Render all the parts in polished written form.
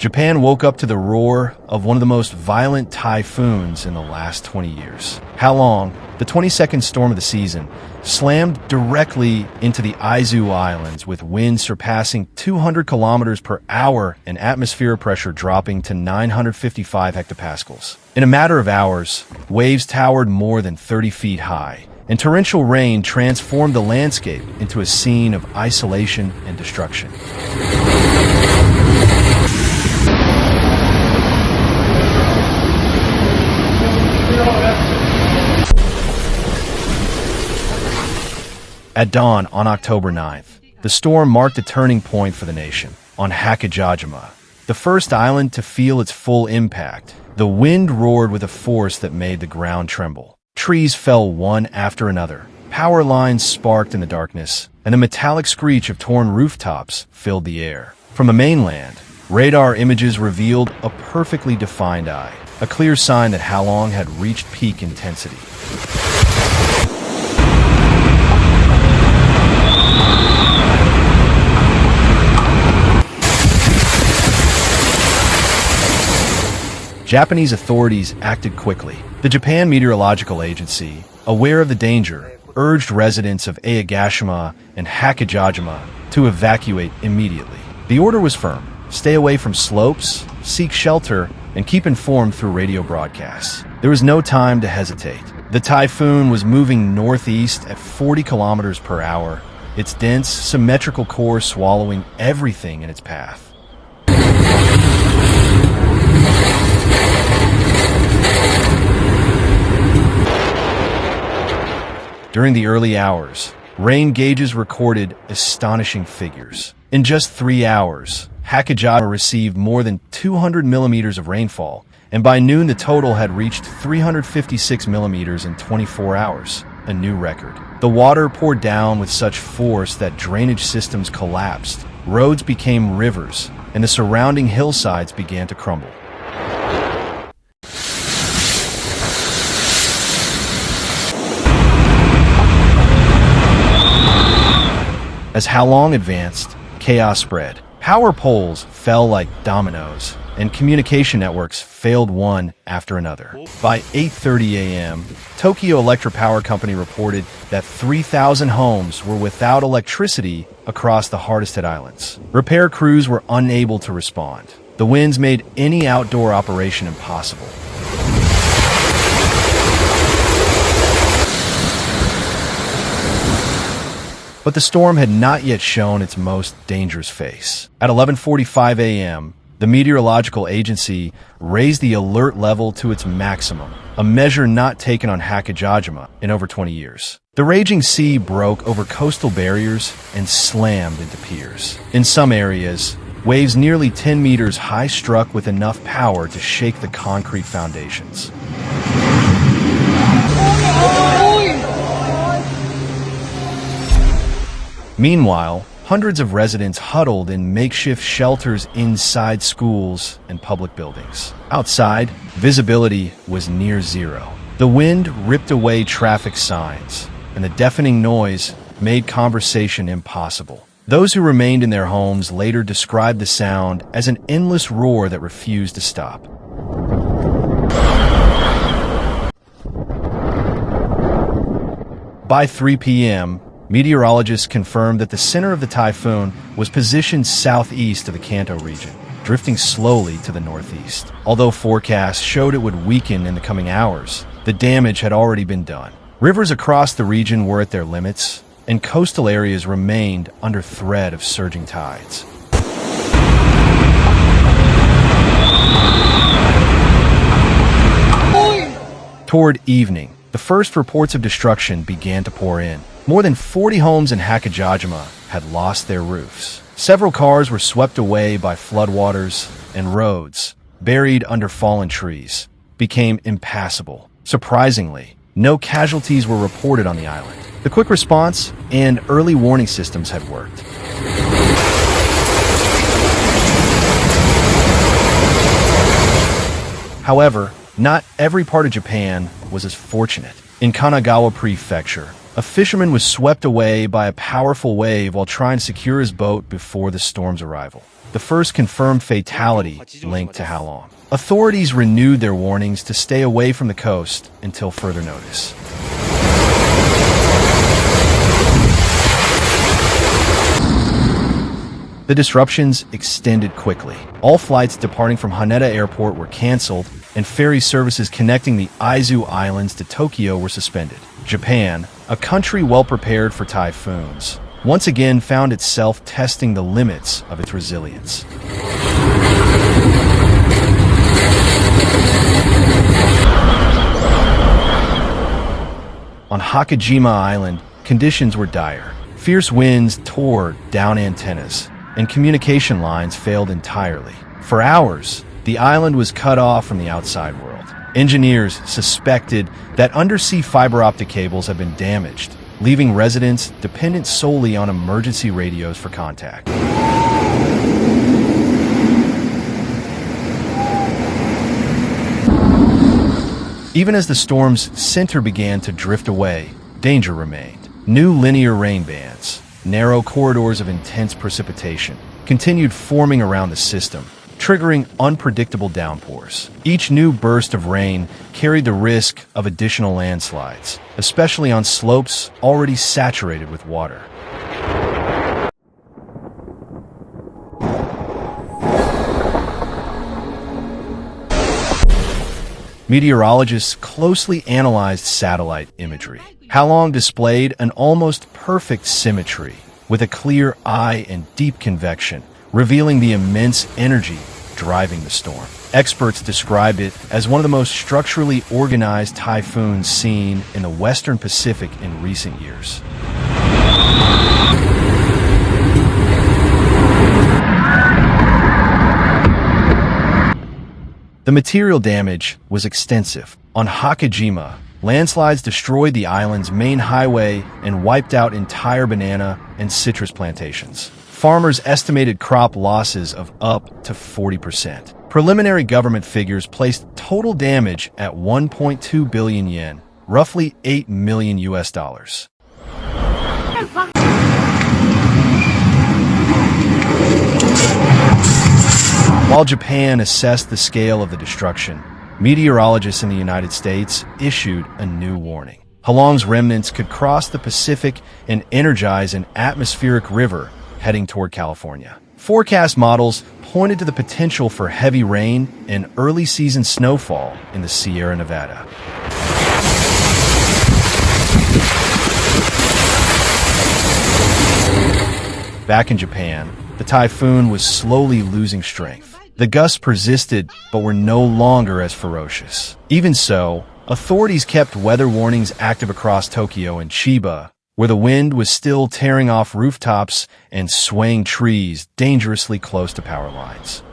Japan woke up to the roar of one of the most violent typhoons in the last 20 years. Halong, the 22nd storm of the season, slammed directly into the Izu Islands with winds surpassing 200 kilometers per hour and atmospheric pressure dropping to 955 hectopascals. In a matter of hours, waves towered more than 30 feet high, and torrential rain transformed the landscape into a scene of isolation and destruction. At dawn on October 9th, the storm marked a turning point for the nation. On Hachijojima, the first island to feel its full impact, the wind roared with a force that made the ground tremble. Trees fell one after another, power lines sparked in the darkness, and the metallic screech of torn rooftops filled the air. From the mainland, radar images revealed a perfectly defined eye, a clear sign that Halong had reached peak intensity. Japanese authorities acted quickly. The Japan Meteorological Agency, aware of the danger, urged residents of Aogashima and Hachijojima to evacuate immediately. The order was firm: stay away from slopes, seek shelter, and keep informed through radio broadcasts. There was no time to hesitate. The typhoon was moving northeast at 40 kilometers per hour, its dense, symmetrical course swallowing everything in its path. During the early hours, rain gauges recorded astonishing figures. In just 3 hours, Hachijojima received more than 200 millimeters of rainfall, and by noon the total had reached 356 millimeters in 24 hours, a new record. The water poured down with such force that drainage systems collapsed, roads became rivers, and the surrounding hillsides began to crumble. As Halong advanced, chaos spread. Power poles fell like dominoes, and communication networks failed one after another. By 8:30 a.m., Tokyo Electric Power Company reported that 3,000 homes were without electricity across the hardest hit islands. Repair crews were unable to respond. The winds made any outdoor operation impossible. But the storm had not yet shown its most dangerous face. At 11:45 a.m., the meteorological agency raised the alert level to its maximum, a measure not taken on Hachijojima in over 20 years. The raging sea broke over coastal barriers and slammed into piers. In some areas, waves nearly 10 meters high struck with enough power to shake the concrete foundations. Meanwhile, hundreds of residents huddled in makeshift shelters inside schools and public buildings. Outside, visibility was near zero. The wind ripped away traffic signs, and the deafening noise made conversation impossible. Those who remained in their homes later described the sound as an endless roar that refused to stop. By 3 p.m., meteorologists confirmed that the center of the typhoon was positioned southeast of the Kanto region, drifting slowly to the northeast. Although forecasts showed it would weaken in the coming hours, the damage had already been done. Rivers across the region were at their limits, and coastal areas remained under threat of surging tides. Toward evening, the first reports of destruction began to pour in. More than 40 homes in Hachijojima had lost their roofs. Several cars were swept away by floodwaters, and roads, buried under fallen trees, became impassable. Surprisingly, no casualties were reported on the island. The quick response and early warning systems had worked. However, not every part of Japan was as fortunate. In Kanagawa Prefecture, a fisherman was swept away by a powerful wave while trying to secure his boat before the storm's arrival. the first confirmed fatality linked to Halong. Authorities renewed their warnings to stay away from the coast until further notice. The disruptions extended quickly. All flights departing from Haneda Airport were canceled, and ferry services connecting the Izu Islands to Tokyo were suspended. Japan, a country well prepared for typhoons, once again found itself testing the limits of its resilience. On Hachijojima Island, conditions were dire. Fierce winds tore down antennas, and communication lines failed entirely. For hours, the island was cut off from the outside world. Engineers suspected that undersea fiber optic cables had been damaged, leaving residents dependent solely on emergency radios for contact. Even as the storm's center began to drift away, danger remained. New linear rain bands, narrow corridors of intense precipitation, continued forming around the system, triggering unpredictable downpours. Each new burst of rain carried the risk of additional landslides, especially on slopes already saturated with water. Meteorologists closely analyzed satellite imagery. Halong displayed an almost perfect symmetry, with a clear eye and deep convection, revealing the immense energy driving the storm. Experts described it as one of the most structurally organized typhoons seen in the Western Pacific in recent years. The material damage was extensive. On Hachijojima, landslides destroyed the island's main highway and wiped out entire banana and citrus plantations. Farmers estimated crop losses of up to 40%. Preliminary government figures placed total damage at 1.2 billion yen, roughly $8 million. While Japan assessed the scale of the destruction, meteorologists in the United States issued a new warning. Halong's remnants could cross the Pacific and energize an atmospheric river heading toward California. Forecast models pointed to the potential for heavy rain and early season snowfall in the Sierra Nevada. Back in Japan, the typhoon was slowly losing strength. The gusts persisted, but were no longer as ferocious. Even so, authorities kept weather warnings active across Tokyo and Chiba, where the wind was still tearing off rooftops and swaying trees dangerously close to power lines.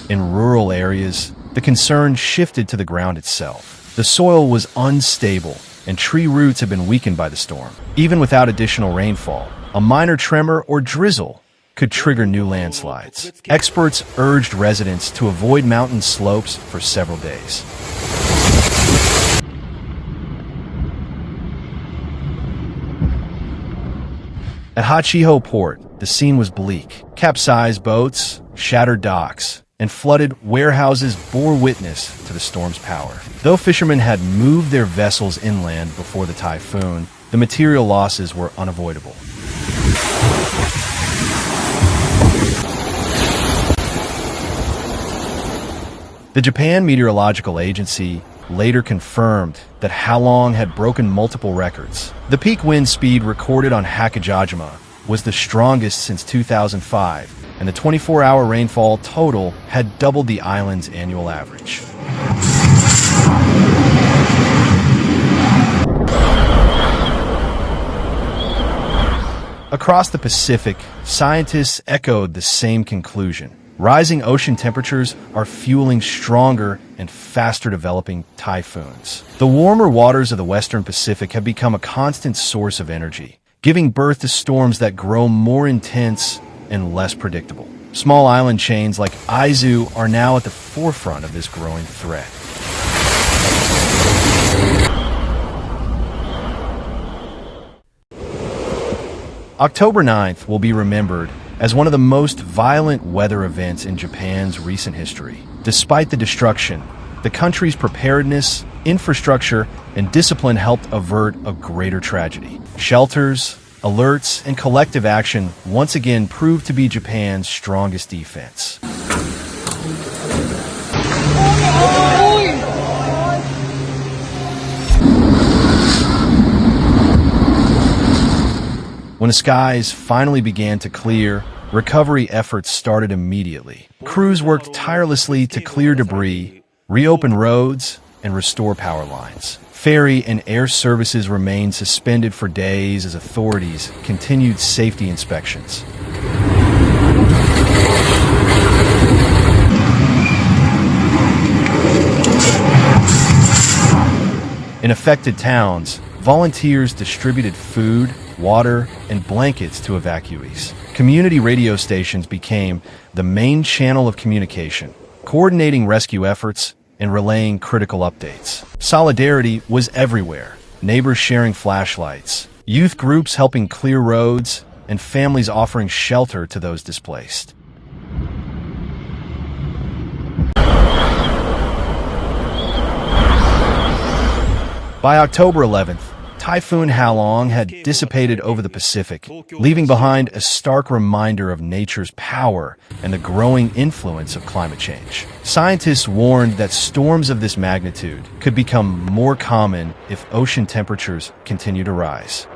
In rural areas, the concern shifted to the ground itself. The soil was unstable, and tree roots had been weakened by the storm. Even without additional rainfall, a minor tremor or drizzle could trigger new landslides. Experts urged residents to avoid mountain slopes for several days. At Hachijojima Port, the scene was bleak. Capsized boats, shattered docks, and flooded warehouses bore witness to the storm's power. Though fishermen had moved their vessels inland before the typhoon, the material losses were unavoidable. The Japan Meteorological Agency later confirmed that Halong had broken multiple records. The peak wind speed recorded on Hachijojima was the strongest since 2005, and the 24-hour rainfall total had doubled the island's annual average. Across the Pacific, scientists echoed the same conclusion. Rising ocean temperatures are fueling stronger and faster developing typhoons. The warmer waters of the Western Pacific have become a constant source of energy, giving birth to storms that grow more intense and less predictable. Small island chains like Izu are now at the forefront of this growing threat. October 9th will be remembered as one of the most violent weather events in Japan's recent history. Despite the destruction, the country's preparedness, infrastructure, and discipline helped avert a greater tragedy. Shelters, alerts, and collective action once again proved to be Japan's strongest defense. When the skies finally began to clear, recovery efforts started immediately. Crews worked tirelessly to clear debris, reopen roads, and restore power lines. Ferry and air services remained suspended for days as authorities continued safety inspections. In affected towns, volunteers distributed food, water, and blankets to evacuees. Community radio stations became the main channel of communication, coordinating rescue efforts and relaying critical updates. Solidarity was everywhere, neighbors sharing flashlights, youth groups helping clear roads, and families offering shelter to those displaced. By October 11th, Typhoon Halong had dissipated over the Pacific, leaving behind a stark reminder of nature's power and the growing influence of climate change. Scientists warned that storms of this magnitude could become more common if ocean temperatures continue to rise.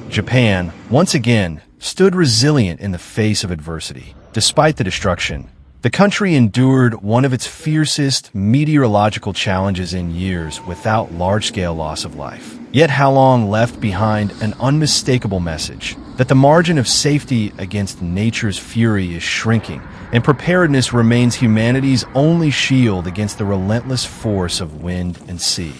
Japan, once again, stood resilient in the face of adversity. Despite the destruction, the country endured one of its fiercest meteorological challenges in years without large-scale loss of life. Yet Halong left behind an unmistakable message that the margin of safety against nature's fury is shrinking, and preparedness remains humanity's only shield against the relentless force of wind and sea.